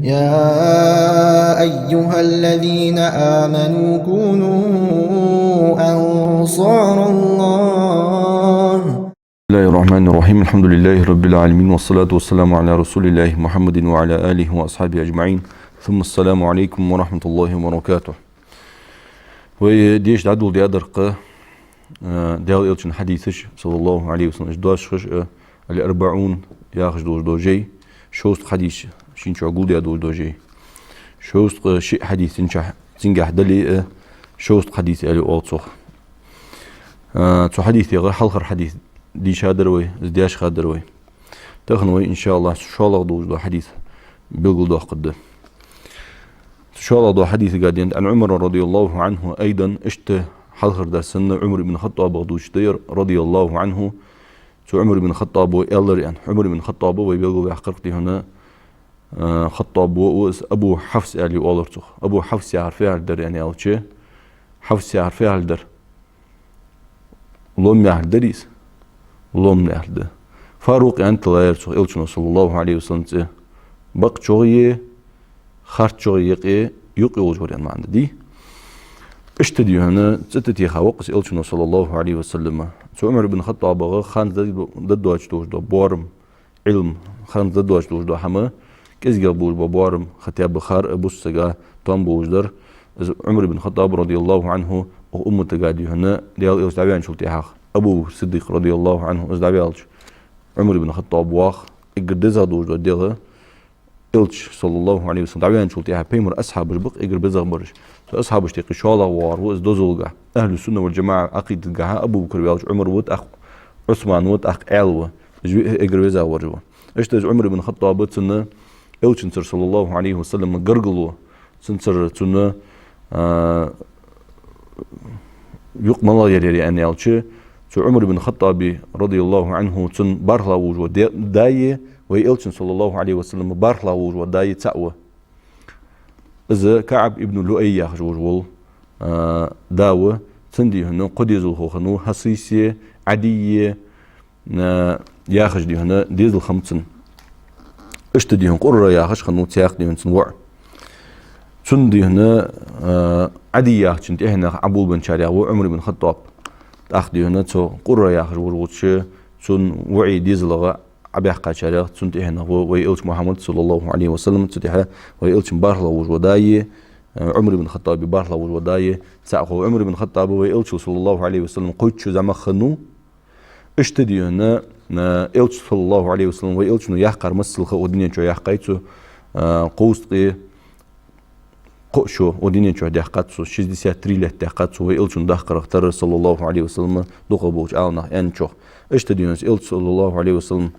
يا أيها الذين آمنوا كونوا أنصار الله. بسم الله الرحمن الرحيم. الحمد لله رب العالمين، والصلاة والسلام على رسول الله محمد وعلى آله وأصحابه أجمعين. ثم السلام عليكم ورحمة الله وبركاته. وديش دعدو دي أدرق ديال إلشن حديثش صلى الله عليه وسلم إجداش خش الأربعون ياخش دو جي شوست حديث شين شو أقول دو جي شوست شيء حديث تنجح دلي شوست حديث ألي أوتصخ تو حديث غير حلخر حديث دي شادروي زدياش خادروي تخنوي إن شاء الله شالغ دو حديث بيقول دو قد شالغ دو حديث قاعدين عن عمر رضي الله عنه أيضا حلخر دا سنة عمر بن الخطاب غدوش دير رضي الله عنه. تو عمر بن الخطاب ويالر يعني عمر بن الخطاب ويبيقوا بحقرتي هنا خطاب أبو حفص يعني أولرتوخ أبو حفص يعرفها الدر يعني أوتشي حفص يعرفها الدر لوم يعردريس لوم يعرد فاروق أنت لا يرتوخ إلشنا صلى الله عليه وسلم بق شوية خارج شوية يقي وجوريان ما عند دي اشتدي هنا ستتي خواقس إلشنا صلى الله عليه وسلم. تو عمر بن الخطاب خان ضد واجتوش دو بورم علم خان ضد واجتوش دو حما كيزجا بوج بوارم ختياب بخار أبو السجا طام بوجدر عمر بن الخطاب رضي الله عنه وأمه تقادي هنا ديال إلش دعوان شلتي حق أبو الصديق رضي الله عنه إلش دعوالش عمر بن الخطاب واخ إقدزها دوج دو ديغه إلش صلى الله عليه وسلم دعوان شلتي حق بيمر أصحاب البق إقربزها برج أصحاب اشتقي شالا وار وإز دوزولجا أهل السنة والجماعة عقيدة جها أبو بكر بيالش عمر ود أخ عثمان ود أخ علوة إقربزها ورجوا اشتاج عمر بن الخطاب تسنة إلشنسر صلى الله عليه وسلم قرقلوا سنسر تسنة يقم الله يري أن يالشي تو عمر بن الخطاب رضي الله عنه تسن بارلا وجوه داية وإلشن صلى الله عليه وسلم بارلا وجوه داية تأوى إذا كعب ابن لؤي ياخش وجوه داوة تندي هنا قديز الخوخنو حسيسية عادية ياخش دي هنا ديز الخمسن اشتدي هنا قرر ياخش خنو تياخ دي هنا تنوع تندي هنا عادي ياخش انت هنا عبول بن شارع وعمر بن خطاب تاخدي هنا تو قرر ياخش وجوتش تن وعي ديز لغا عبيح قاشارع تنت هنا ويلش محمد صلى الله عليه وسلم تديها ويلش بارلا وجو داي عمر بن الخطاب بارلا وجو داي ساقو عمر بن الخطاب ويلش صلى الله عليه وسلم قيتش زعما خنو اشتدي هنا إلش صلى الله عليه وسلم ويلش نو يحقر مسل خو ودنيا جو يحقيتو قوسقي قشو ودنيا جو يحقاتسو 63 له يحقاتسو ويلش دحقر اختار صلى الله عليه وسلم دوقبوج النا انچو اشتدي إلش صلى الله عليه وسلم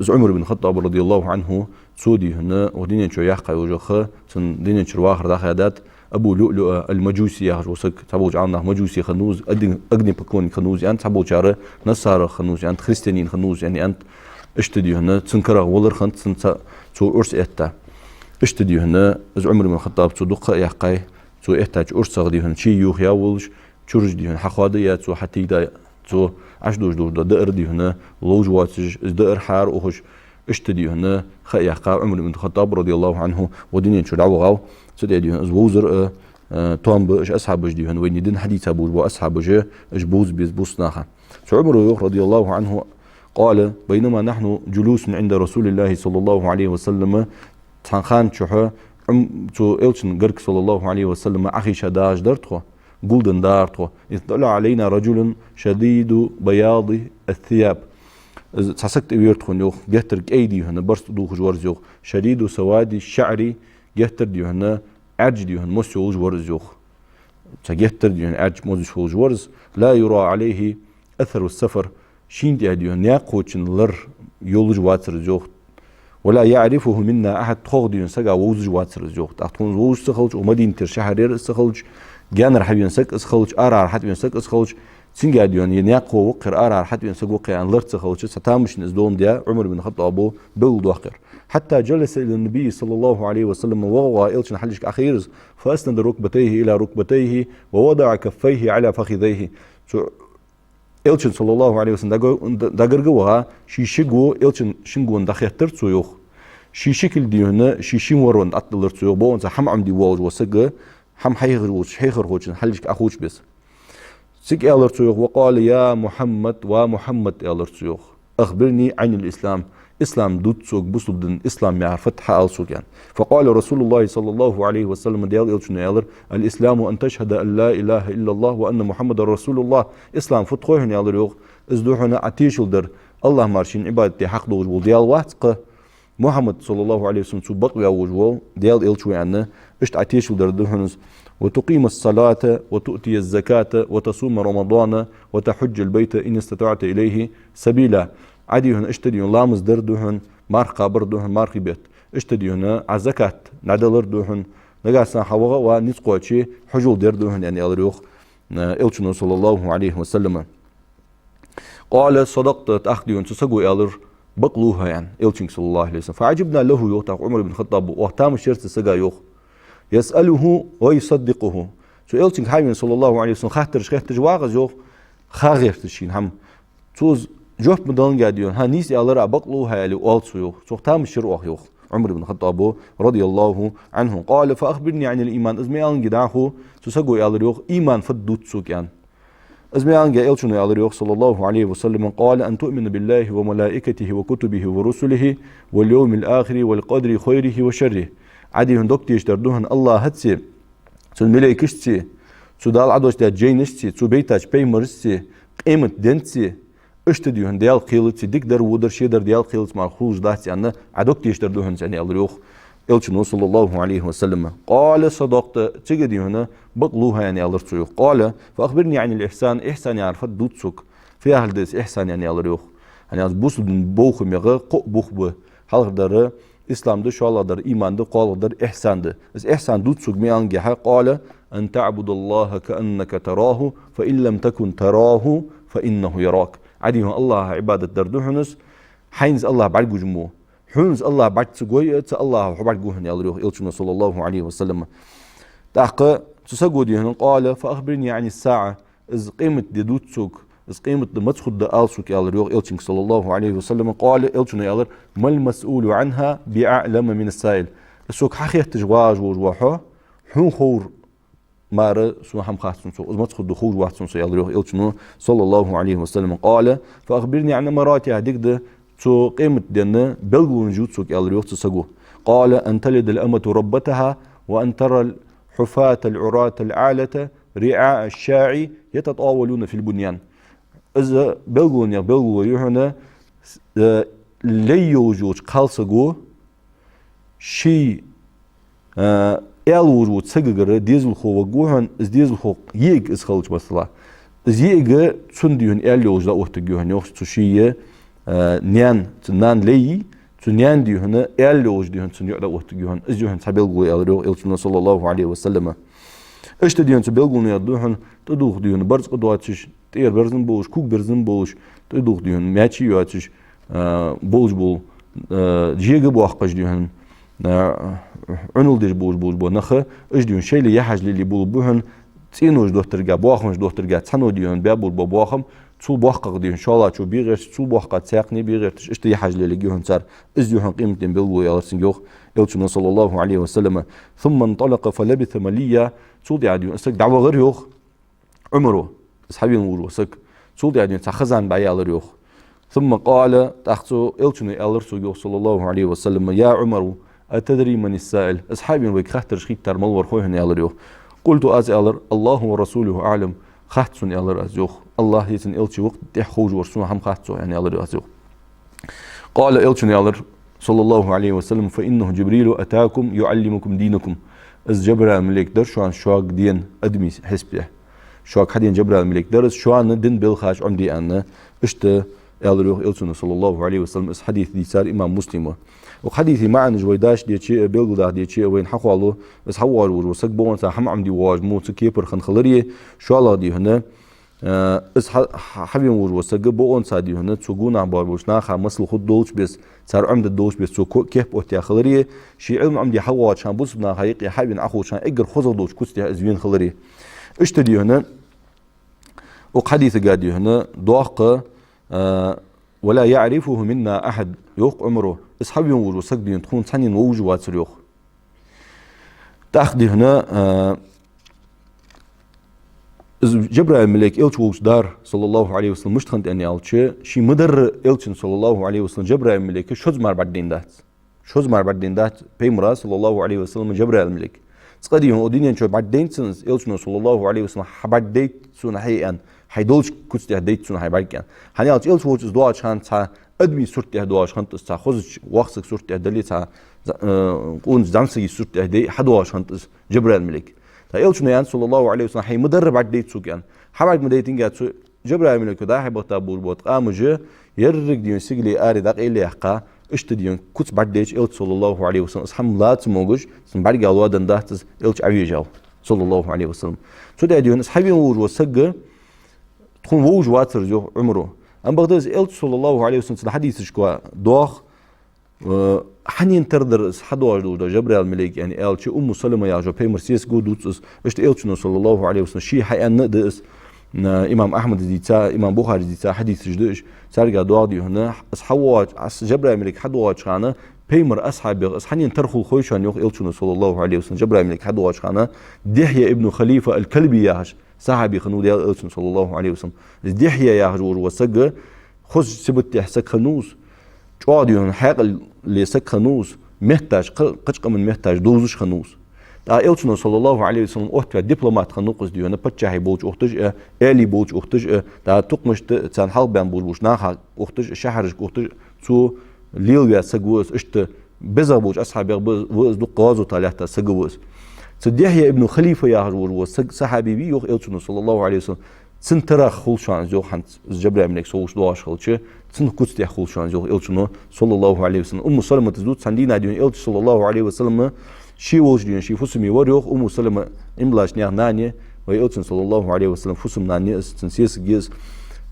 عمر بن الخطاب رضي الله عنه سودي هنا ودينين شو يحقى وجوخه سن دينين شو واخر داخدات ابو لؤلؤ المجوسي ياخذ وسك تبوج عنا مجوسي خنوز اقني بكون خنوز انت تبوج شاره نصارى خنوز انت خريستيانين خنوز يعني انت اشتدي هنا تنكره ولر خنت سن تو ارس اتا اشتدي هنا عمر بن الخطاب صدق يحقى تو احتاج ارس غدي هنا شي يوخ ياولش تشرج دي هنا حخواديات تو حتى دا تو عشدوش دور دائر دي هنا لوج واتج دائر حار وخش اشتدي هنا خيحقا عمر بن الخطاب رضي الله عنه ودينين شو دعوا غاو سدي دي هنا زوزر توم اش اصحاب دي هنا وين دين حديث ابو واصحاب جه اش بوز بيز بوسناها عمر رضي الله عنه قال بينما نحن جلوس عند رسول الله صلى الله عليه وسلم تخان شحه تو إلشن قرك صلى الله عليه وسلم اخي شداج درتخو قولدن دارتو اطلع علينا رجل شديد بياض الثياب تحسكت بيرتخون يوخ جهتر ايدي هنا برست دوخ جورز يوخ شديد سواد الشعر جهتر دي هنا عرج دي هنا موسيو جورز يوخ تجهتر دي هنا عرج موسيو جورز لا يرى عليه اثر السفر شين دي هنا ياقوتشن لر يولج واتر يوخ ولا يعرفه منا احد تخوغ دي سغا ووز واتر يوخ تحتون ووز سخلج ومدينه شهرير سخلج جانر حبي ينسك اسخلج ارار حد ينسك اسخلج سنجاديون يناقو وقر ارار حد ينسك وقع ان لرت سخلج ستامش نزدون ديا عمر بن الخطاب بول وقر حتى جلس الى النبي صلى الله عليه وسلم وهو إلش حلش اخير فاسند ركبتيه الى ركبتيه ووضع كفيه على فخذيه إلش صلى الله عليه وسلم داغرغوا شي شيغو إلش شينغون داخيتر سويوخ شي شكل دي هنا شي ورون أطلر تسوق بون هم عم دي واج وسجى هم حيغر وش حلش أخوش بس سك ألر تسوق وقال يا محمد ومحمد ألر تسوق أخبرني عن الإسلام إسلام دوت سوق بسودن إسلام يعرفت حال سوق يعني فقال رسول الله صلى الله عليه وسلم ديال إلشنا الإسلام أن تشهد أن لا إله إلا الله وأن محمد رسول الله إسلام فتخوهن يالر يوغ إزدوحنا عتيشل در الله مارشين عبادتي حق دوج بول ديال واتق محمد صلى الله عليه وسلم سبق يوجو ديال إلشوي عنا إشت عتيشل در دهنز وتقيم الصلاة وتؤتي الزكاة وتصوم رمضان وتحج البيت إن استطعت إليه سبيلا عادي اشتديون لامز دردوهن مار قابر دوهن مار بيت اشتديون عزكاة نعدلر دوهن نقاسنا حوغا ونسقواتشي حجول دردوهن يعني الريوخ إلشنو صلى الله عليه وسلم قال صدقت تأخديون تسقوا إلر بقلوها يعني إلشنك صلى الله عليه وسلم فعجبنا له يوتاق عمر بن الخطاب وقتام الشرط سقا يوخ يسأله ويصدقه سو إلشنك حايمين صلى الله عليه وسلم خاطر واغز يوخ خاغير تشين هم توز جوف مدان قاديون ها نيس يالر بقلوها يلي أولسو يوخ سوختام الشروح يوخ عمر بن الخطاب رضي الله عنه قال فأخبرني عن الإيمان إزمي أن قداخو تسقوا يالر يوخ إيمان فدوت سوك يعني إزمي أن قايلشنو يالر يوخ صلى الله عليه وسلم قال أن تؤمن بالله وملائكته وكتبه ورسله واليوم الآخر والقدر خيره وشره عادي هندوك تردوهن الله هتسي سو ملائكشتي سو دال عدوش دا جينشتي سو بيتاج بيمرستي قيمة دنتي اشتديون ديال قيلتي ديك در ودر شيدر ديال قيلت مع خروج داتي أنا عدوك تردوهن يعني الريوخ إلشنو صلى الله عليه وسلم قال صدقت تجدي هنا بقلوها يعني الرسول قال فأخبرني عن الإحسان إحسان يعرف دوتسوك في أهل ديس إحسان يعني الريوخ يعني از بوس بوخ ميغا قو بوخ به حال در إسلام ده شاء الله در إيمان ده قال در إحسان ده از إحسان دوتسوك ميان جها قال أن تعبد الله كأنك تراه فإن لم تكن تراه فإنه يراك عادي الله عبادة در دهنس حينز الله بعد جمو حنز الله بعد سجوية الله حبر جوهن يالريوه إلشنا صلى الله عليه وسلم تحقق تسجود يهن قال فأخبرني عن الساعة إذ قيمة ديدوت سوق إذ قيمة دمتخد دال سوق يالريوه إلشنا صلى الله عليه وسلم قال إلشنا يالر ما المسؤول عنها بأعلم من السائل السوق حقيقة تجواج وجواحه حون خور مار سو هم خاصن سو دمتخد دخول واحد سو يالريوه إلشنا صلى الله عليه وسلم قال فأخبرني عن مراتي هديك ده سو قيمة دينا بلغو نجود سوك يالريوخ تسقو قال أن تلد الأمة ربتها وأن ترى الحفاة العراة العالة رعاء الشاعي يتطاولون في البنيان إذا بلغو يهنا ليو جوج قالسقو شي وجود سقر ديزل خو وقوهن إز ديزل خو ييق إز خلج مثلا إز ييق تسنديهن يوج لا أوهتقوهن يوخ تشيه نيان تنان لي تنيان دي هنا يالوج دي هنا تنيا لا وقت دي هنا إزجوهن تبلغوا يالرو إلشنا صلى الله عليه وسلم إيش تديهن تبلغوا يالدوهن تدوخ دي هنا برز قدواتش تير برزن بوش كوك برزن بوش تدوخ دي هنا ماشي يواتش بوش بول جيجا بوحقش دي هنا عنول ديش بوش بو نخه إيش دي هنا شيء اللي يحج اللي بول بوهن تينوش دوترجع بوخمش دوترجع تحنو دي هنا بيابول بوخم تول بوحقق دي إن شاء الله شو بيغيرش تول بوحقق تساقني بيغيرش إيش تي حاجة اللي جوهن صار إزجوهن قيمة بلغو يا رسنجوخ يلشنا صلى الله عليه وسلم ثم انطلق فلبث مليا تول يعني أسك دعوة غير يوخ عمره أصحابي نقولوا أسك تول يعني تخزن بعيا على يوخ ثم قال تحسو يلشنا يالرسو صلى الله عليه وسلم يا عمر أتدري من السائل أصحابي نقول خاطر شخيت ترمل ورخوهن يالر يوخ قلت أزالر الله ورسوله أعلم خاطسون يالر أزيوخ الله يتن إلشي وقت تحوج ورسوه هم خاطسو يعني يالر أزيوخ قال إلشن يالر صلى الله عليه وسلم فإنه جبريل أتاكم يعلمكم دينكم إز جبريل ملك در شو عن شواق دين أدمي حسبه شواق حدين جبريل ملك در شو عن دين بالخاش عمدي أنا إشت يالر إلشن صلى الله عليه وسلم إس حديث دي صار إمام مسلم وحديثي معنا جويداش دي شيء بيلغدا دي شيء وين حقوالو بس حوال وسك بون هم عمدي واج مو تكيبر خن خلريه شو الله دي هنا اس حبيم وسك بون سادي هنا تسوغونا باربوشنا خمسل خد دولش بس صار عمد الدولش بس سو كيف اوتي خلريه شي علم عمدي حواج شان بوسنا حقيقي حبين اخو شان اجر خذ دولش كوستي ازوين خلريه اشتدي هنا وحديث قادي هنا دوق ولا يعرفه منا أحد يوق عمره أصحاب يوم وسق دين تكون ثاني ووج واتر يوق تأخذ هنا جبرائيل الملك إلش ووج دار صلى الله عليه وسلم مش تخنت أني ألش شي مدر إلشن صلى الله عليه وسلم جبرائيل الملك شوز مار بعدين دات بيمرا صلى الله عليه وسلم جبرائيل الملك تقدي هون أدينين شو بعدين سنس إلشنا صلى الله عليه وسلم حبديت سون حيان حيدولش كنت ديت سون حيبعكان هني ألش إلش ووج دواج خان تا أدمي صورت دواج خان تا خوز وقتك صورت دلي تا قون زمسي صورت دي حدواج خان جبرائيل الملك إلشنا يعني صلى الله عليه وسلم حي مدرب عديت سو كان حبعك مديتين قاعد سو جبرائيل الملك ده حبط تابور بوت قامج يرق ديون سجلي آري دق إلي حقا اشتديون كنت بعديش إلش صلى الله عليه وسلم أصحاب لا تموجش سنبعد قالوا دن دهتز إلش عويجاو صلى الله عليه وسلم سو ده ديون أصحابي ووج وسجى تكون ووج واتر جو عمره أم بغداد إلش صلى الله عليه وسلم الحديث شكوا دوخ حنين تردر حدواج دو جبرائيل الملك يعني إلش سلمة يا جو بيمرسيس جودوتس اشت إلش صلى الله عليه وسلم شيء حيان نقدس إمام أحمد ديتا إمام بخاري ديتا حديث جدش سارجع دوادي هنا أصحاب جبرائيل الملك حدواج خانة بيمر أصحاب أصحابين ترخوا خويشان يوخ إلشنا صلى الله عليه وسلم جبرائيل الملك حدواج خانة دحية ابن خليفة الكلبي ياهش صحابي خنود يا إلشنا صلى الله عليه وسلم دحية ياهش وسجى خش سبت يحسك خنوس جوادي هنا حق اللي سك خنوس محتاج قشق من محتاج دوزش خنوس إلشنا صلى الله عليه وسلم أحتى دبلومات خنوقس ديونا بتشاهي بوج أختج آلي بوج أختج دا تقمش تان حال بان بوج ناخا أختج شهرج أختج تو ليليا سجوس اشت بزر بوج أصحاب وز دو قوازو تاليحتا سجوس تديحيا ابن خليفة ياهر وسج صحابي بي يوخ إلشنا صلى الله عليه وسلم تنترخ خلشان زو حنت جبرائيل الملك سوش دواش خلشه تن كتستيح خلشان زو إلشنا صلى الله عليه وسلم سلمة تزود سندينا ديون إلش صلى الله عليه وسلم شي وجدين شي فسمي وريوخ سلمة إملاش نيا نانية ويأتن صلى الله عليه وسلم فسم نانية تنسيس جيز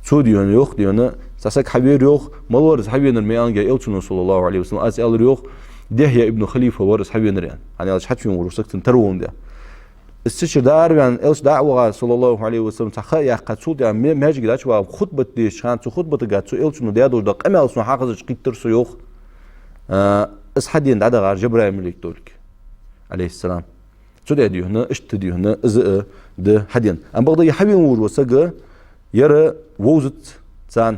سو ديون يوخ ديونا ساسك حبير يوخ مالورس حبير الميان جا يأتن صلى الله عليه وسلم أسأل يوخ دحية ابن خليفة ورس حبير ريان يعني ألش حد فيهم ورسك تنترون ده استشهد دار يعني ألش دعوة صلى الله عليه وسلم تخيل قد سود يعني ما هيجي داش خطبة ديش كانت خطبة قد سو ألش إنه ديادو دق أما ألش حافظ قيتر سو يوخ أصحدين عدا غير جبرائيل الملك دولك عليه السلام سو ده ديو هنا اشت ديو هنا إذا ده حدين أم بغض يحبي وور وسجى يرى ووزت تان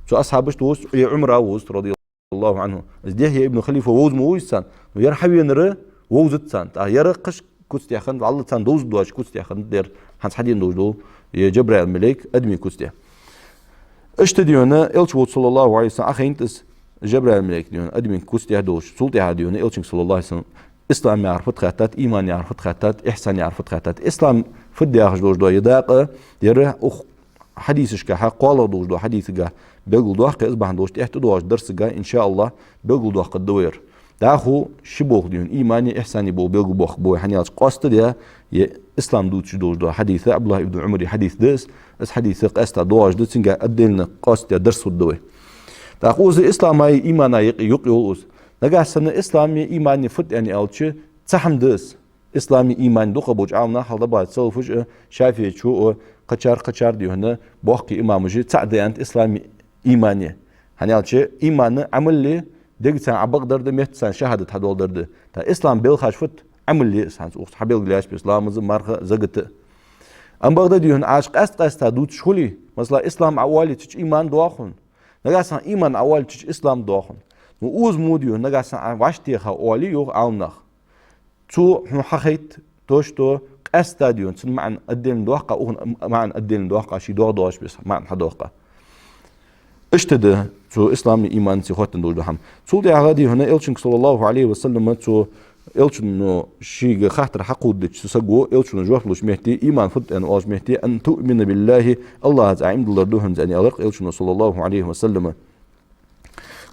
سو أصحابش توس عمر ووز رضي الله عنه ده هي ابن خليفة ووز مووز تان ويرى حبي نرى ووزت تان يرى قش كوست يخن الله تان دوز دواش كوست يخن دير هنس حدين دوز دو جبرائيل الملك أدمي كوست اشت ديو هنا إلش ووز صلى الله عليه وسلم أخي انتس جبرائيل الملك ديون أدمي كوست يهدوش سلطة هاديون إلشين صلى الله عليه وسلم إسلام يعرفت خاتات إيمان يعرفت خاتات إحسان يعرفت خاتات إسلام فدي أخش دوش دو يداق يره أخ حديثش كها قال دوش دو حديث جا بيقول دوح كإصبح دوش تحت دوش درس جا إن شاء الله بيقول دوح قد دوير داخو شبوخ ديون إيماني إحساني بو بيقول بوخ بو حني قاست ده إسلام دوش دوش دو حديث عبد الله ابن عمر حديث دس اس حديث قاست دوش دس إنجا أدلنا قاست درس الدوي داخوز الإسلام هاي إيمان يقيوز نجا سنة إسلامي إيماني فت يعني ألشة تحمدس إسلامي إيمان دوخ بوج عامنا حال بعد سلفوج شافي شو قشار ديو هنا بوحكي إمام جي تعد أنت إسلامي إيماني هني ألشة إيمان عمل لي دقت عبق درد ميت سان شهادة هدول درد تا إسلام بيل فت عمل لي سان أخت حبيل جلاش بإسلام مارخ زقت أم بغداد ديو هنا عاشق قاست دوت شولي مثلا إسلام أولي تش إيمان دواخن نجا سان إيمان أولي تش إسلام دواخن ووز موديو نجا سان واشتيخا أولي يوخ عونخ تو حخيت توشتو قاستاديون تن معن الدين دوقة أو معن الدين دوقة شي دوش بس معن حدوقة اشتد تو إسلامي إيمان سيخوتن دول دهم سولدي عادي هنا إلشن صلى الله عليه وسلم تو إلشن إنه شيء خاطر حقود تسجو إلشن جوفلوش مهتي إيمان فت أن أوج مهتي أن تؤمن بالله الله عز وجل دهن زاني ألق إلشن صلى الله عليه وسلم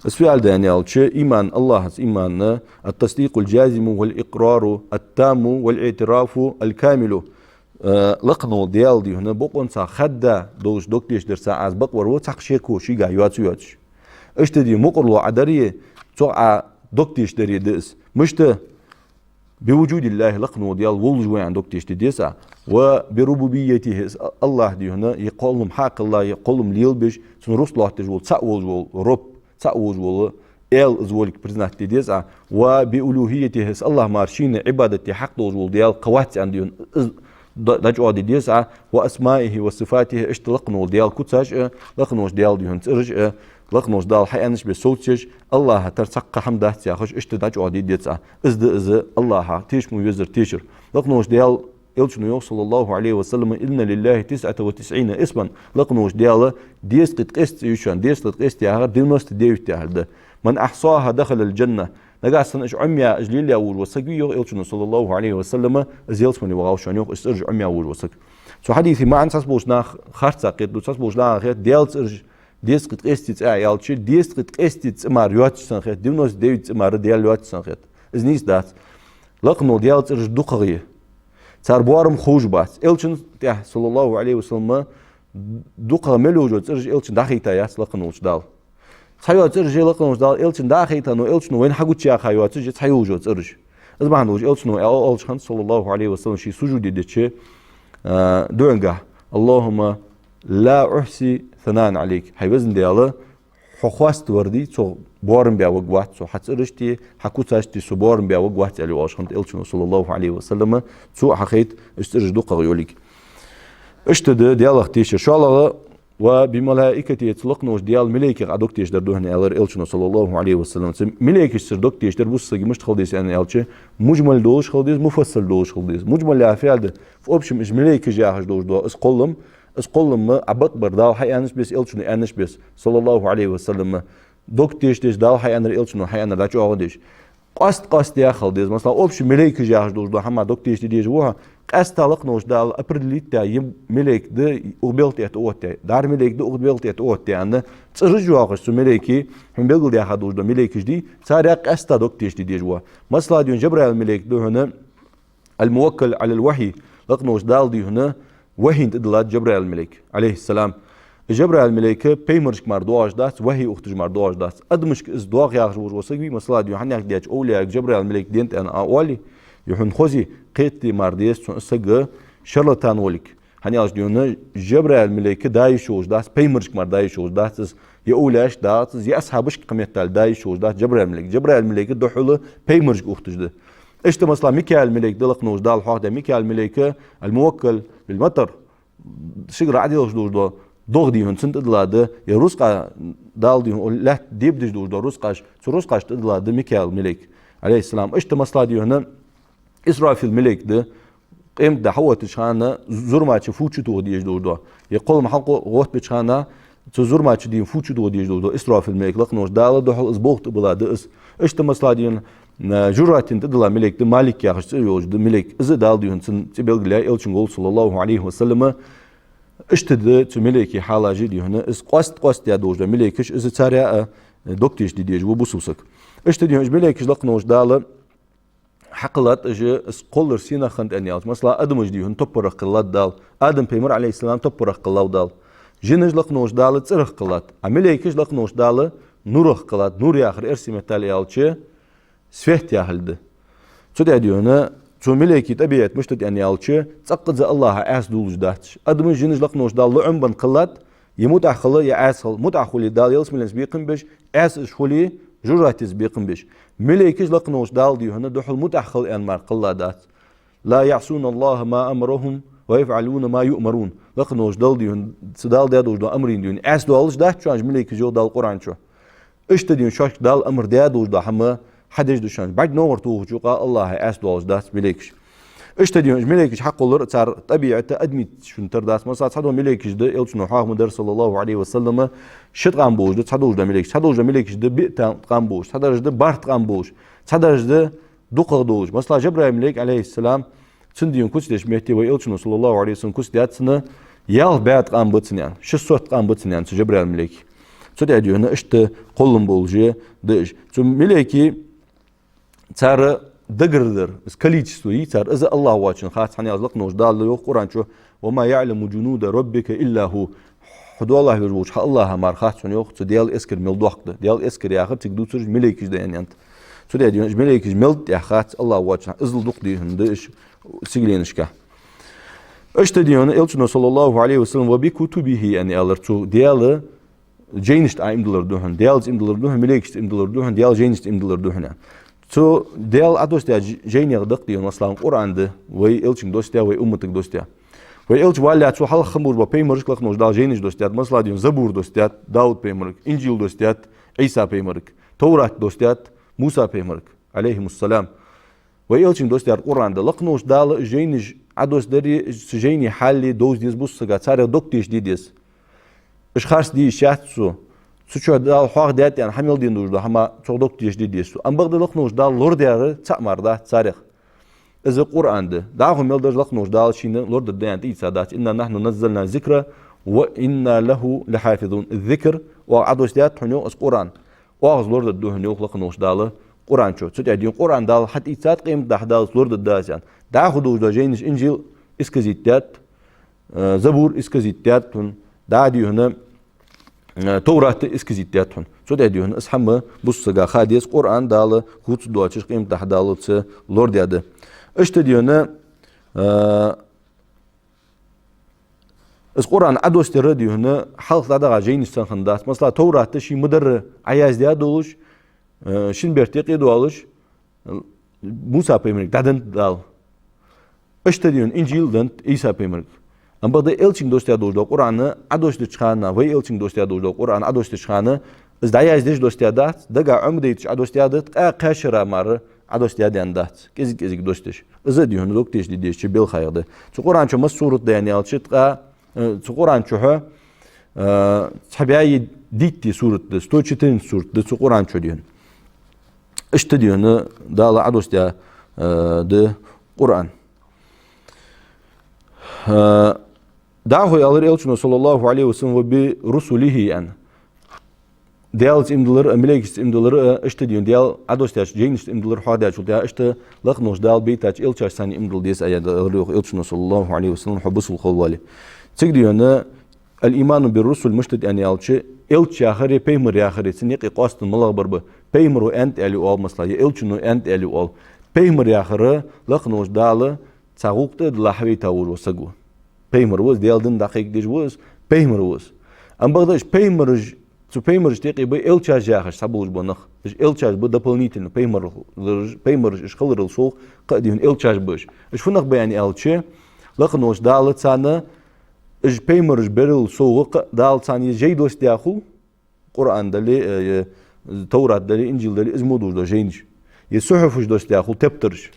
السؤال ده يعني إيمان الله إيمان التصديق الجازم والإقرار التام والاعتراف الكامل لقنو ديال دي هنا بقون سا خدا دوش دوكتيش درسا عز بقور وتحق شيكو شيغا يواتش اشتدي مقرلو عدريه تو دوكتيش دري دس مشت بوجود الله لقنو ديال ولجوي عندك تشتي ديسا وبربوبيته الله دي هنا يقولم حق الله يقولم ليل بيش سن رسول تجول تسول رب تسول ال زولك برزنات ديسا وبألوهيته الله مارشين عبادتي حق دول ديال قوات عندهم دجوا ديسا واسمائه وصفاته اشتلقنو ديال كوتاج لقنوش ديال ديون ترج لقنوش دال حيانش بصوتش الله ترسق حمده يا خوش اشتداج عادي ديتسا از الله تيش مو يزر تيشر لقنوش ديال يلشنو صلى الله عليه وسلم إن لله 99 اسما لقنوش ديال ديس قد قست يشان ديس قد قست يا دينوست ديوت يا من احصاها دخل الجنه نقاسن اش عميا اجليل يا ول وسق يلشنو صلى الله عليه وسلم ازيلس من وغاوشان يوق استرج عميا ول وسق سو حديثي ما عن ساسبوش ناخ خرصا قد ساسبوش لا خيت ديال ديس قد قستيت يالشي ديس قد قستيت مار يوتسن خيت دينوس ديوت مار ديال يوتسن خيت از نيس دات لقنو ديال ترج دقغيه صار بوارم خوش بات إلشن تاه صلى الله عليه وسلم دقة ملوجو ترج إلشن داخيتا ياس لقنوش دال تحيو ترج لقنوش دال إلشن داخيتا نو إلشن وين حقوت يا خايو ترج تحيوجو ترج أزمان وج إلشن إلشن صلى الله عليه وسلم شي سجود ديتشي دونجا اللهم لا أحصي ثناء عليك حيوزن دياله حخواست وردي تو بورن بيا وقوات تو حترشتي حكوتاشتي سو بورن بيا وقوات على واشخنت إلشن صلى الله عليه وسلم تو حقيت استرج دقة غيوليك اشتد ديالك تيشر شو الله وبملائكته يطلقنا ديال ملائكة عدوك تيشدر دوهن إلر إلشن صلى الله عليه وسلم ملائكة سردوك تيشدر بوس سجي مش خلديس يعني إلشة مجمل دوش خلديس مفصل دوش خلديس مجمل لعفيال ده فأبشم إج ملائكة جاهش دوش دو اسقلم ما عبط بردال حي أنش بس إلشن أنش بس صلى الله عليه وسلم دوك تيشتش دال حي أنا إلشن حي أنا داچو أغديش قاست يا خلديس مثلا أبش ملائكة جاهش دوش دو حما دوك تيشتي ديش وها قاست لقنوش دال أبرليتا يم ملائك ده أقبلت يتوتي دار ملائك ده أقبلت يتوتي أنا ترجو أغش سو ملائكي هم بيقول يا خدوش دو ملائكش دي صار قاست دوك تيشتي ديش وها مثلا ديون جبرائيل الملائك ده هنا الموكل على الوحي لقنوش دال دي هنا وحي تدلات جبرائيل الملك عليه السلام جبرائيل الملك بيمرش مردواج دات وحي اختج مردواج دات ادمش از دواغ ياخ وسقي مثلا يوحنا ياك اولياء جبرائيل الملك دينت انا اولي يحن خوزي قيتي مرديس سق شرلتان ولك هني اج ديون جبرائيل الملك دايشوج دات بيمرش مردايشوج دات يا اولياش دات يا اصحابش قيمتال دايشوج دات جبرائيل الملك دحول بيمرش اختج ده اشت مثلا ميكائيل الملك دلقنوش دال حاجه ميكائيل الملك الموكل بالمطر شجرة عادي دوش دوغ دي هنسنت ادلاده يا رزقا دال دي لا ديب ديش دوش دو رزقاش سو رزقاش ادلاده ميكائيل الملك عليه السلام اشت مثلا دي هنا اسرافيل الملك ده قيم ده حوت شانا زرما تشفوتش دو ديش دوش دو يقول محقو غوت بشانا زرما تشدين فوتش دو ديش دوش دو اسرافيل الملك لقنوش دال دو اسبوخت بلاده اس اشت مثلا دي جراتين تدلا ملك مالك يا خش يوج ملك إذا دال ديون سن تبلغ لا إلشنقول صلى الله عليه وسلم اشتد تملكي حالا جدي هنا إز قاست يا دوج ملكش إذا تاريا دكتيش دي ديج وبوسوسك اشتد يوج ملكش لقنوش دال حقلت اجي إز قلر سينا خند أنيالش مثلا أدمج دي هن تبرق قلات دال آدم بيمر عليه السلام تبرق قلاو دال جنج لقنوش دال تسرق قلات ملكش لقنوش دال نورخ قلات نور يا آخر إرسي متالي يالشي سفهت يا هلده سودي ديونا تو ملكي طبيعه مشتد يعني يالشي تسقط الله اس دولج داتش ادم جنج لقنوش دال لعمبن قلات يموت اخله يا اسل متاخلي دال يلس ملنس بيقم بش اس شولي جراتيز بيقم بش ملكيش لقنوش دال ديونا دخل متاخل ان مار قلادات لا يعصون الله ما امرهم ويفعلون ما يؤمرون لقنوش دال ديون سدال دادوش دو امرين ديون اس دولج دات شو ملكي جو دال قران شو اشتدين شاش دال امر دادوش دو حما حدش دوشان بعد نور توه جوقا الله اس دولز داس ملكش اشتديون ملكش حق الله صار طبيعه ادمي شنتر داس مسا صدو ملكش ده يلشنو حاه مدر صلى الله عليه وسلم شت قامبوش ده صدوج ده ملكش ده بيت قامبوش صدرج ده بارت قامبوش صدرج ده دوق دوج مثلا جبرائيل الملك عليه السلام سنديون كوتش مهتي ويلشنو صلى الله عليه وسلم كوتش داتسنا يال بيت قامبوتسن يعني شو صوت قامبوتسن يعني جبرائيل الملك سودي ديونا اشت قلم بولجي دج ملكي صار دقردر بس كليتشتوي صار إذا الله واتشن خاص حني أزلق نوش دال لو قرآن شو وما يعلم جنود ربك إلا هو حدو الله يرجوش الله مار خاص شنو يوخ ديال إسكر ملدوخ ديال إسكر يا أخي تقدو ترج ملكش ده يعني أنت So der die melek meld ja gaat Allah watch izl duq die hunde ish sigleniska. İşte diyor Elçin sallallahu aleyhi ve sellem ve bi kutubihi yani alır tu diyalı Jeinist imdler duhan dials imdler duhan melek imdler duhan dial Jeinist imdler duhan. So dial ados der Jeinir dak diyor mesela Kur'an'da ve Elçin dostya ve ummetik dostya. Ve Elçin valla tu hal khamur ve peymer klak nos dal Jeinist dostya mesela diyor Zabur dostya Davud peymer İncil dostya İsa peymer Tevrat dostya Musa peymer aleyhimussalam. Ve Elçin dostya Kur'an'da laknos dal Jeinist ados deri Jeini halli doz diz bus sagatare doktiş didiz. İşxars di şahtsu. Suçu dal xaq diyat yani hamil din dujda ama çok doktiş didiz. Am bagda laknos dal lor diyarı çamarda tarih. İzi Kur'an'da. Daha hamil dal laknos dal şini lor da yani İsa da inna nahnu nazzalna zikra ve inna lehu lahafizun. Zikr ve ados diyat hunu as Kur'an. Ağız lor da duhunu laknos dal Kur'an ço. Suçu diyor Kur'an dal hat İsa qim dal lor da dasan. Daha hudujda Jeyniş İncil iskazittat Zabur iskazittat daha diyor Tevrat'ta iskazittat so da diyor ashamı bu saga hadis Kur'an dalı hut duaçış qim dahdalısı lor diyadı. İşte diyor Kur'an adostları diyor halkta da Jeyniş sankhanda mesela Tevrat'ta şi mıdır ayaz diye doluş şinbertiqi doluş Musa peygamber dadın dal İşte diyor İncil'den İsa peygamber. Ama da Elçin dostya dojda Kur'an'ı adoştu çıkanı ve Elçin dostya dojda Kur'an adoştu çıkanı zdaya izdiş dostya da daga umdeyt adostya da qaşra mar adostya da kezik dostş. İza diyor doktiş didiş bil xaydı. Kur'an ço masurut da yani alçıtqa Kur'an ço tabiyi ditti surutda stoçitin surutda Kur'an ço diyor. İşte diyor dala adostya de Kur'an Dahu alır Elçin sallallahu aleyhi ve sellem ve bi rusulihi yani. Diğer imdaları, melek imdaları işte diyor. Diğer adostyaş, Jeyniş imdaları hadiyaç oldu. İşte laknoş dal beytaç elçaş sani imdal diye ayet alır Elçin sallallahu aleyhi ve sellem habbusul khavali. Çık diyor ne el imanu bir rusul müşted yani elçi elçi ahire peymer ahire sini qastın malagbar bu. Peymeru ent eli ol mesela elçinu ent eli ol. Peymer ahire laknoş dalı Çağukta lahvi tavur osagu. Peymer was deldin dakik diş was peymer was. Am bagdaş peymer teqi bu elçaj yaxş sabuj banaq. Elçaj bu doполнительно peymer işxalır soğuk qadiyun elçaj buş. Şunak bayani elçi laqnoş dalı sana peymer beril soğuk dal sana jey dost yaxu Kur'an'da li Tevrat'da li İncil'de li izmudujda jeyniş. Ye suhufuj dost yaxu teptiriş.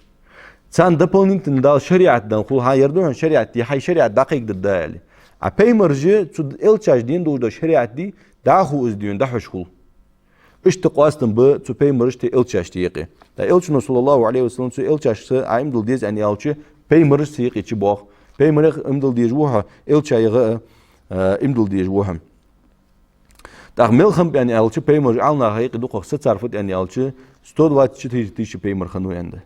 Sen doполнительно dal şeriatdan kul hayırdan şeriat di hay şeriat dakikdir dali. A peymerji tu elçaj din dojda şeriat di dahu iz diyor dahuş kul. İşte qastın bu tu peymerj te elçaj diye. Da elçin sallallahu aleyhi ve sellem tu elçajsı aimdul diz ani elçi peymerj siqi çi boq. Peymerj imdul diz wuha elçayı imdul diz wuham. Da melkham yani elçi peymerj alna haqiqi duq satsarfut yani elçi 124 tişi peymer khanu yanda.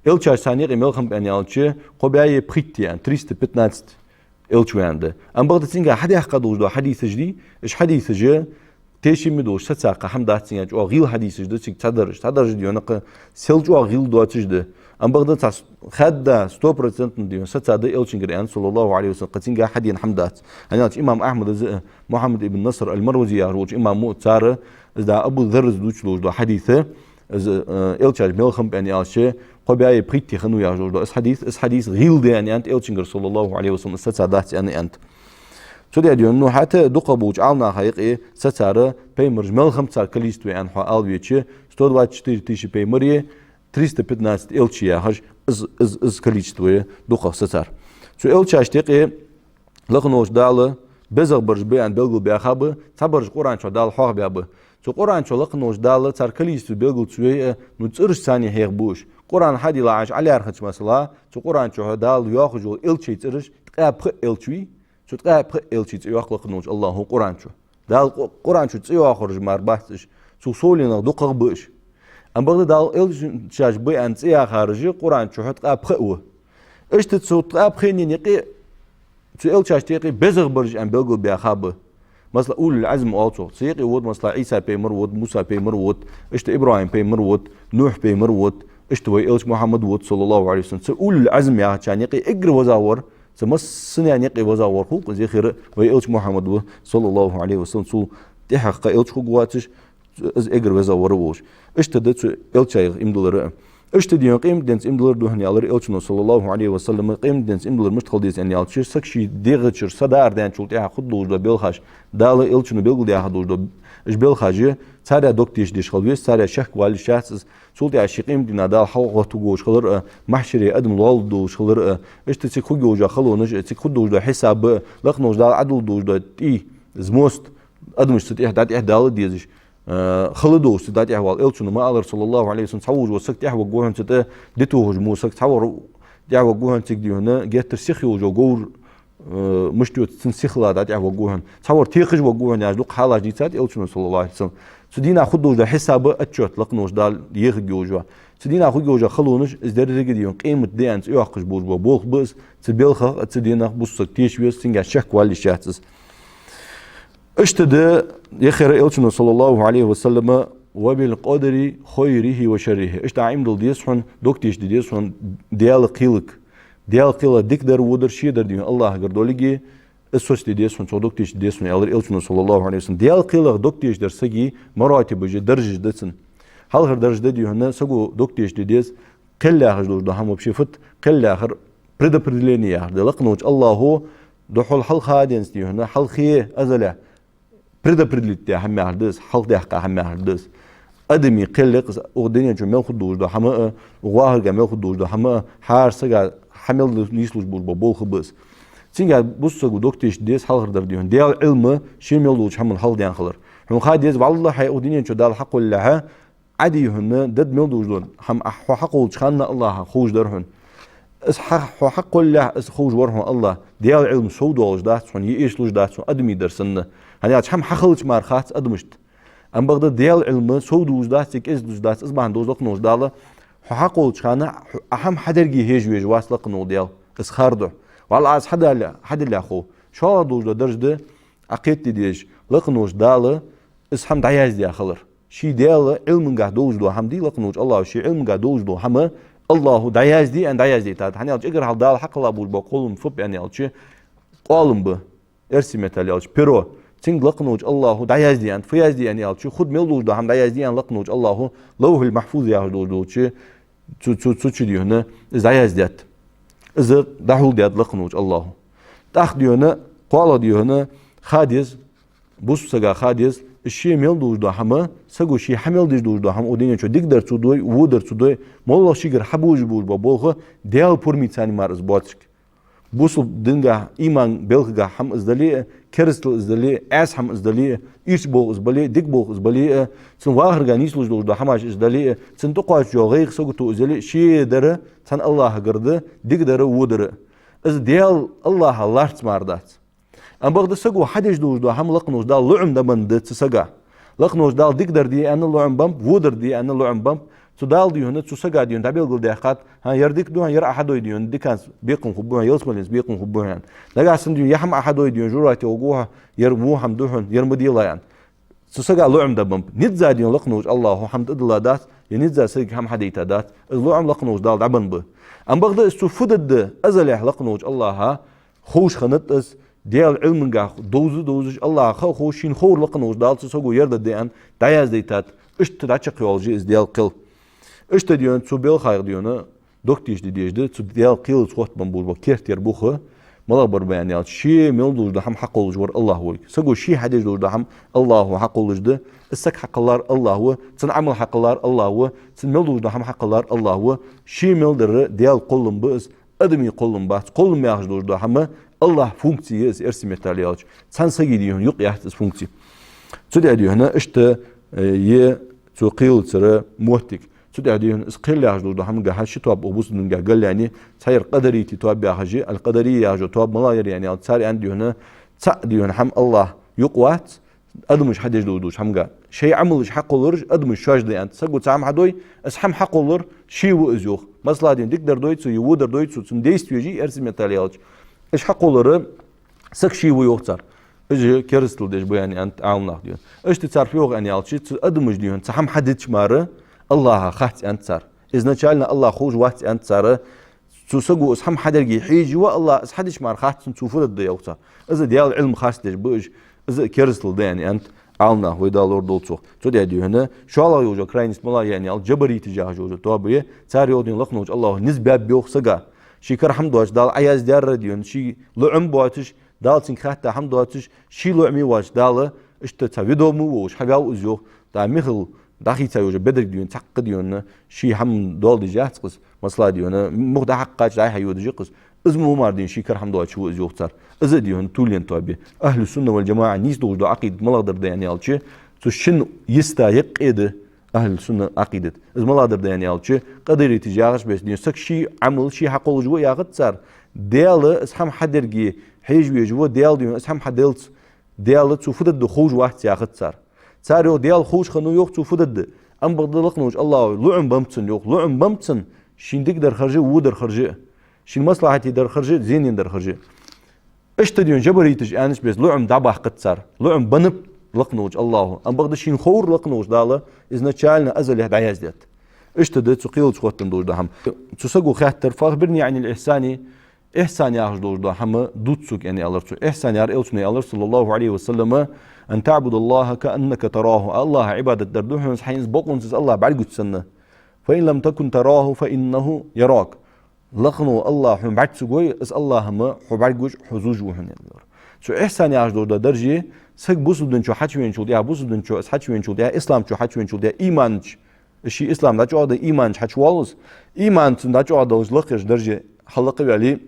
Elçaj saniye melkham yani elçi qobaye pritti yani 315 elçuyandı. Am bagda singa hadi haqa dojda hadisijdi ish hadisiji teşimi doş satsaqa hamdatsın yani o gil hadisijdi çık tadarj diyor naqa selcu o gil doatijdi. Am bagda tas khadda 100% diyor satsada elçingir yani sallallahu aleyhi ve sellem qatinga hadin hamdat. Hani İmam Ahmed Muhammed ibn Nasr al-Marwazi ya ruç İmam Mu'tar da Abu Zerr dojda hadisi elçaj melkham yani elçi qobaye pritti khanu ya jojda is hadis gil yani ent elçingir sallallahu aleyhi ve sellem satsadat yani ent. Şöyle diyor no hatta duqabuç alna haqiqi satsarı peymerj melkham tsar kalistu yani alviçi 124 tişi peymeri 315 elçiya haj iz количестве duqa satsar. Şu elçaj teqi laqnoş dalı bezagbarj beyan belgul biaxabı sabarj Kur'an ço dal haqbiabı. Şu Kur'an ço laqnoş dalı tsar количестве belgul çuye nu tsırş sani heqbuş. Kur'an hadi laaj alyar xıç mesela şu Kur'an ço dal yoxuju elçi tsırş qap elçi şu qap elçi yoxlaqnoş Allahu Kur'an ço. Dal Kur'an ço yoxurj marbahtiş. Şu solina duqabış. Am bagda dal elçaj beyan tsiya xarji Kur'an ço qap xu. İşte şu qap xini niqi şu elçaj teqi bezagbarj an belgul biaxabı. مثلا أول العزم أوصو سيقي ود مثلا عيسى بيمر ود موسى بيمر ود إشت إبراهيم بيمر ود نوح بيمر ود إشت ويلش محمد ود صلى الله عليه وسلم أول العزم يا كان يقي إجر وزاور سمسن يعني يقي وزاور هو زي خير ويلش محمد ود صلى الله عليه وسلم سو تحقق إلش قواتش از إجر وزاور ووش إشت ده إلش إمدلر إشت ديان قيم دنس إمدلر دوهني على إلشنا صلى الله عليه وسلم قيم دنس إمدلر مشتغل ديس يعني على شيء سكشي ديغتشر صدار دان شلت يا خد دوج بالخاش دال إلشنا بيقول يا خد دوج إيش بالخاجة سارع دكتيش ديش خلويس سارع شك والي شخص شلت يا شقيم دينا دال حلقة تجوش خلر محشري أدم الوالد دوج خلر إيش تسيك خد خلو نج تسيك خد دوج حساب لقنوج دال عدل دوج إيه زموست أدمش تتيه دات دال ديزش خلدوش دات يحوال إلشنا ما الله صلى الله عليه وسلم تعوج وسكت يحوى جوهن تته دتوه جمو سكت تعور يحوى جوهن تك ديهنا جت ترسخي وجو جور مشتوت تنسخلا دات يحوى جوهن تعور تيخج وجوهن يجلق حالا جيتات إلشنا صلى الله عليه وسلم سدينا خدوش ده حساب أتشوت لقنوش دال يخج جوجوا سدينا خد جوجا خلونش إزدار رجديون قيمة ديانس يوقش بوج بوخ بس تبيلخ تدينا بوسك تيش ويس تنجا شك والي شاتس اشتد يخير إلشنا صلى الله عليه وسلم وبالقدر خيره وشره اشتا عمدل ديسحن دوكتيش ديسحن ديال قيلك ديكدر ودر شيدر ديون الله قردوليجي السوس ديسحن سو دوكتيش ديسحن يالر إلشنا صلى الله عليه وسلم ديال قيلك دوكتيش در سجي مراتب جي درجة دسن هل غير درجة ديون سجو دوكتيش ديس كل آخر دوش ده هم بشيفت كل آخر برد بردليني آخر دلقنوش الله هو دحول حل خادينس ديون حل خيه أزله بردا بردلتي هم هردس حل دحقة هم هردس أدمي قلق ودنيا جو مل خدوش ده هم وغاهر جمل خدوش ده هم حار سجى حمل نيسلوش بول خبز سينجا بوسو دوكتيش ديس حل هردر ديون ديال علم شيء ملوش هم الحل ديان خلر هم خاديس والله حي ودنيا جو دال حق لها عادي هن دد ملوش دون هم حقول خان الله خوش درهن اس حق الله اس خوش ورهم الله ديال علم سودوش دات سون يئيشلوش دات سون أدمي درسن hani açam haxılç marxat admışt. Am bagda diyal ilmi soğuduğuz da sek ezduğuz da izban dozluk noz dalı haq olçana aham hadergi hejwej vaslaq no diyal isxardu. Wal az hadalla xo. Şo dozda derjde aqet diyej laqnoz dalı isham dayaz diya xılır. Şi diyal ilmin ga dozdu ham di laqnoz Allah şi ilmin ga dozdu ham Allahu dayaz di and dayaz di tad. Hani alç eger hal dal haqla bul baqolum fub yani alçı qalım bu. Ersi metal alç pero تين لقنوج الله دعياز ديان فياز ديان يال شو خد ميلوج ده هم دعياز ديان لقنوج الله لوه المحفوظ يا هدول شو شو ديونه دعياز ديات إذا دحول ديات لقنوج الله تأخذ ديونه قال ديونه خاديز بوس سجا خاديز الشيء ميلوج ده هم سجو شيء حمل ديج ده هم ودينه شو ديك در تودوي ودر تودوي مولى شيء حبوج بول ببوخه ديال بورمي ثاني مارس باتشك بوسل دنجا إيمان بلغا هم إزدلي كرستل إزدلي أس هم إزدلي إيش بوغ إزبلي ديك بوغ إزبلي سن واهر جانيس لوج لوج ده هماش إزدلي سن تقاش جو غير سقطو إزدلي شيء دره سن الله قرده ديك دره ودره إز ديال الله تسماردات أم بغد سقو حدش لوج ده هم لقنوش ده لعم ده من ده تسقى لقنوش ده ديك در دي أنا لعم بام ودر دي أنا لعم بام سودال ديون تسقى ديون تبي يقول دقات ها يردك دون ير أحد ديون دكان بيقوم خبوها يلسملنس بيقوم خبوها لقى سنديون يحم أحد ديون جوراتي وجوها يرموهم دوهن يرمديلا يعني تسقى لعم دبم نتزا ديون لقنوج الله حمد الله دات ينتزا سيق هم حديتا دات اللعم لقنوج دال دبن به أم بغد استفدد أزله لقنوج الله خوش خنتس ديال علم جا دوز الله خوشين خور لقنوج دال تسقى يرد ديان دايز ديتات اشتراك قيالجي إز ديال قل İşte diyorsun, şu bel hayır diyorsun, doktiş diyecekti, şu diğer kıl sıkıntı ben bu kertir buğu, mala barba yani al, şi mevduz da ham hak olucu var Allahu. Sego şi hadis da ham Allahu hak olucu. İstek haklar Allahu, sen amel haklar Allahu, sen mevduz da ham haklar Allahu. Şi mevdir diğer kolum biz, ademi kolum bas, kolum yağış da ham Allah funksiyası ersi metali al. Sen segi diyorsun, yok yahtis funksiy. Şu diyorsun, işte ye şu kıl sıra muhtik. سودي عديهم اسقيل يعجلو ده هم جهاز شتواب أبوس دنجا قال يعني صاير قدري تتواب بيعجي القدرية يعجو تواب ملاير يعني صار عندي هنا ديون هم الله يقوات أدمش حد يجلودوش هم جا شيء عملش حق ولرج أدمش شاج دي أنت سقو تعم حدوي أسحم حق ولر شيء وأزيوخ مثلا دين تقدر دويت سو يودر دويت سو تنديست يجي أرسم يتاليالج إيش حق ولر سك شيء ويوختار اجي كرستل ديش بو يعني انت عاوناخ ديون اش تصرف يوغ يعني الشي ادمج ديون تحم حدد شماره الله خات انت صار изначально الله خوج وقت انت صار تسقو اسحم حدرجي حيجي والله اس حدش مار خات تشوفوا الضيوتا اذا ديال علم خاص ديش بوج اذا كرستل ده يعني انت عاونا ويدالور دولتسو تو دي هنا شو الله يوجو كراين اسمه يعني الجبري تجاه جوجو توبيه صار يودين لقنوج الله نسبه بيوخ سقا شي كرحم دوش دال عياز دار ديون شي لعم بواتش دال سين خاطه حم دواتش شي لعمي واش دال اشت تفيدو مو وش حباو ازيو دا ميخل داخي تايوج بدر ديون تحق ديون شي حم دول دي جاتقس مصلا ديون مخ دا حقاج داي حيود جقس ازمو ماردين شي كرحم دواتش و ازيو اختار از ديون تولين توبي اهل السنه والجماعه نيس دو عقيد ملادر يعني الشي تشن يستايق أهل السنة عقيدة إذا ما لادر يعني ألشي قدر يتجاهش بس دين سك شيء عمل شيء حقول جوا ياخد صار ديال اسحم حدرجي حيج بيجوا ديال دين اسحم حدلت ديال تشوفوا الدخول واحد ياخد صار يو ديال خوش خنو يوق تشوفوا الد أم بغضلق نوج الله لعن بمتن يوق لعن بمتن شين تقدر خرجه ودر خرجه شين مصلحتي در خرجه زين در خرجه إيش تدين جبري تج أنش بس لعن دعبه قد صار لعن بنب لقنوج الله أم بغدشين خور لقنوج داله إزنتشالنا أزل يهد عياز ديت اشتدت تقيل تخوتن دوج دهم تسقو خاطر فاخبرني عن الإحساني إحسان يا دوج دهم دوتسوك يعني الله إحسان يا رئيسنا الله صلى الله عليه وسلم أن تعبد الله كأنك تراه الله عبادة دردوح حين بقونس الله بعد سنة فإن لم تكن تراه فإنه يراك لقنو الله هم بعد سقوي اس الله ما بعد جوج حزوج وهن شو إحسان يا دوج درجة سك بوسودن شو حكي شو ديا بوسودن شو حكي شو ديا إسلام شو حكي شو ديا إيمان الشيء إسلام ده جو هذا إيمان حكي والله إيمان ده جو هذا وزلقش درجة حلق عليه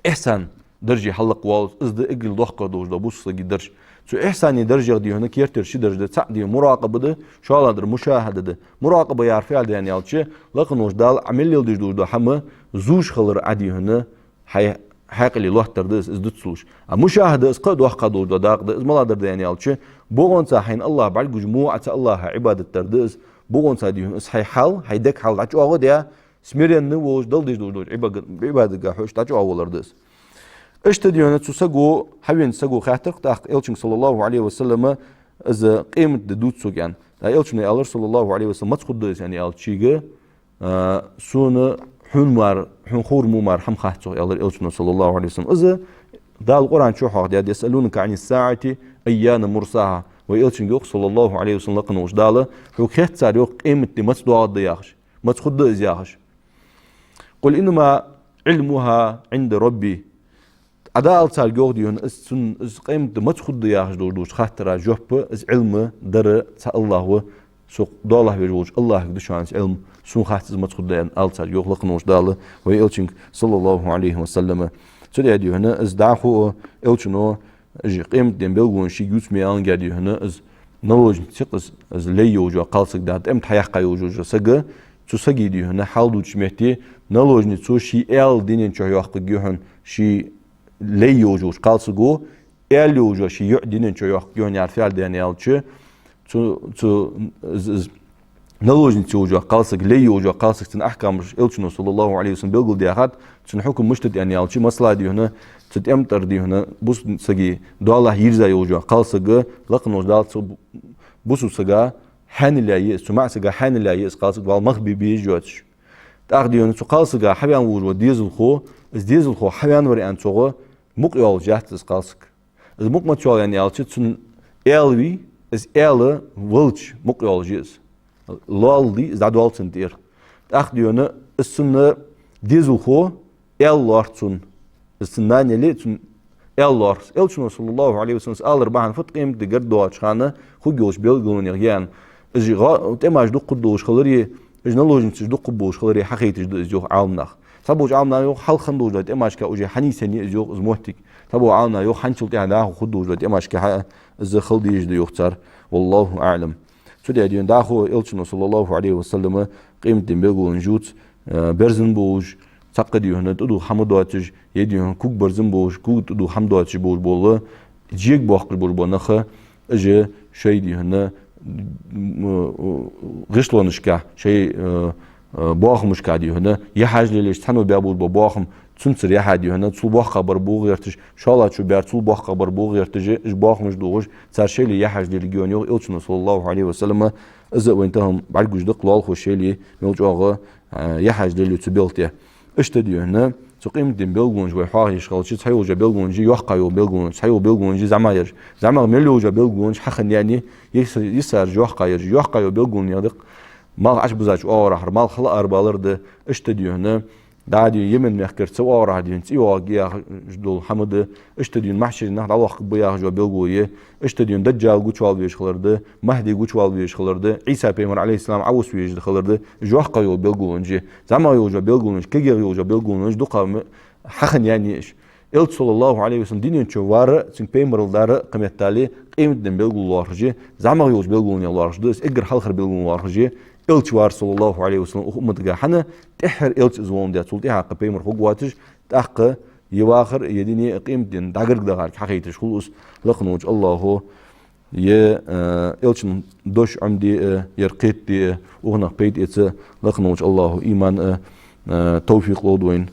إحسان درجة حلق والله إذا إجل ضحكة دوج ده بوس سجي درج شو إحساني درجة دي هنا كيرتر شي درجة تعدي مراقبة ده شو الله در مشاهدة ده مراقبة يعرف على يعني على شيء لكن وش دال عمل يلدي دوج ده حما زوج خلر عادي هنا حق اللي الله تردس إز دتسوش المشاهدة إز قد وحق دوج ده داق ده إز ملا درد يعني على شيء بوغن ساحين الله بعد مجموعة الله عبادة تردس بوغن ساديهم إز حي حال حيدك حال عجوا أغد يا سميرين نووش دل ديج دوج عبادة جاحوش تعجوا أولر دس إيش تديونه تسقو حبين تسقو خاطر تاق إلشين صلى الله عليه وسلم إز قيمة دوتسوك يعني إلشين الله صلى الله عليه وسلم ما تخدس يعني إلشيجة سون حون مار حون خور مو مار حم خاطر الله إلشين صلى الله عليه وسلم إذا دا القرآن شو حق دي يسألونك عن الساعة أيان مرساها وإلشين يوق صلى الله عليه وسلم لقنا وش داله هو خاطر يوق قيمة ما تدعى ضياخش ما تخدس ياخش قل إنما علمها عند ربي عدال صار جوديون السن قيمة ما تخد ياخذ دوش خاطر جوب از علم در الله و سوق دوله بيجوج الله يقدش عن علم سون خاطر ما تخد يعني آل صار يخلق نوش داله ويلشين صلى الله عليه وسلم سودي هدي هنا از داخو إلشنو جي قيمة دين بيلغون شي جوت ميان جدي هنا از نلوج تقص از ليوجو قالسك دات ام تحيق يوجو سجى تسجي دي هنا حال دوش مهتي نلوج نتسو شي ال دينين شو يحق جوهن شي ليوجوش قالسقو إليوجو شي يعدين شو يحكيون يعرفال دانيالشي تو نلوجن توجو قالسق ليوجو قالسق تن أحكام إلشنو صلى الله عليه وسلم بيقول دي أخذ تن حكم مشتد دانيالشي مصلا دي هنا تتأمتر دي هنا بوس سجي دو الله يرزا يوجو قالسق لقنوش دال بوسو سجا حان اللي سمع سجا حان اللي قالسق والمغبي بيجوتش تأخذ هنا قالسق حبيان وجو ديزل خو از ديزل خو حبيان وري أن توغو مقيول جات از قالسك از مق ماتشول يعني على تون إلوي از إله ولش مقيول جيز لال دي از عدوال تنتير أخديونه السنة ديزل خو إلارتون السنة اللي تون إلار إلشنو صلى الله عليه وسلم آلر بحن فتقيم دقر دواتش خانة خو جوش بيلغون يغيان از يغا تماش دو قدوش خلري از نلوجن تش دو قبوش خلري حقيقة از جو عالمناخ تبوج عامنا يو حل خندوج لات إماش كأوجي حنيسني إزيو زموتك تبو عامنا يو حنشلت يعني خدوج لات إماش كح إز خلدي يجد يختار والله أعلم سودي أدين داخو إلشنا صلى الله عليه وسلم قيمة بيقول نجوت برزن بوج تقدي هنا تدو حمدواتج يدي هنا كوك برزن بوج كوك تدو حمدواتج بوج بوله جيك باقر بوج بنخه أجي شيء دي هنا غشلونش كه شيء باخم مش قاعد هنا يحاج ليش تحنو بيابول بباخم تسنسر يا حد يهنا تصل بوخ خبر بوغ يرتج شالا شو بيار تصل بوخ خبر بوغ يرتج إج باخ مش دوغش صار شيء اللي يحج للجيون يوغ إلشنا صلى الله عليه وسلم إذا وينتهم بعد جوج دق خوش شيء اللي ملج أغا يحج للي تبيلته اشتدي هنا تقيم دين بيلغون جوي حاهيش خالص تحيو جا بيلغون جي يوحقيو بيلغون تحيو بيلغون جي زعما يرج زعما ملو جا بيلغون حخن يعني يسار يوحقيو بيلغون يدق ما عش بزاج أورا مال خلق أربالرد اشتدي هنا دادي يمن نحكر سوا أورا هدين سوا جيا جدول حمد اشتدي محشر نحن الله بيا جو بيلغويه اشتدي دجال جوشوال بيش خلرد مهدي جوشوال بيش خلرد عيسى بيمر عليه السلام عوس بيش خلرد يوحقيو بيلغون جي زعما يوجا بيلغون كيجي يوجا بيلغون دقة حخن يعني إيش إلت صلى الله عليه وسلم دينين شوار سين بيمر الدار قيمة تالي قيمة دين بيلغون وارجي زعما يوج بيلغون يا وارج دس إجر حلخر بيلغون وارجي إلت شوار صلى الله عليه وسلم أمة جاحنا تحر إلت زوون ده صلتي حق بيمر فوقواتش تحق يواخر يديني قيمة دين دعير دغال حقيقتش خلص لقنوج الله يه إلشن دوش عمدي يرقيت دي وغنق بيت إتس لقنوج الله إيمان توفيق لودوين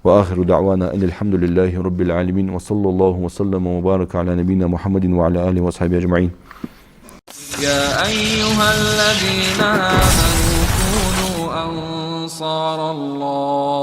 وآخر دعوانا أن الحمد لله رب العالمين وصلى الله وسلم وبارك على نبينا محمد وعلى آله وصحبه أجمعين. يا أيها الذين آمنوا كونوا أنصار الله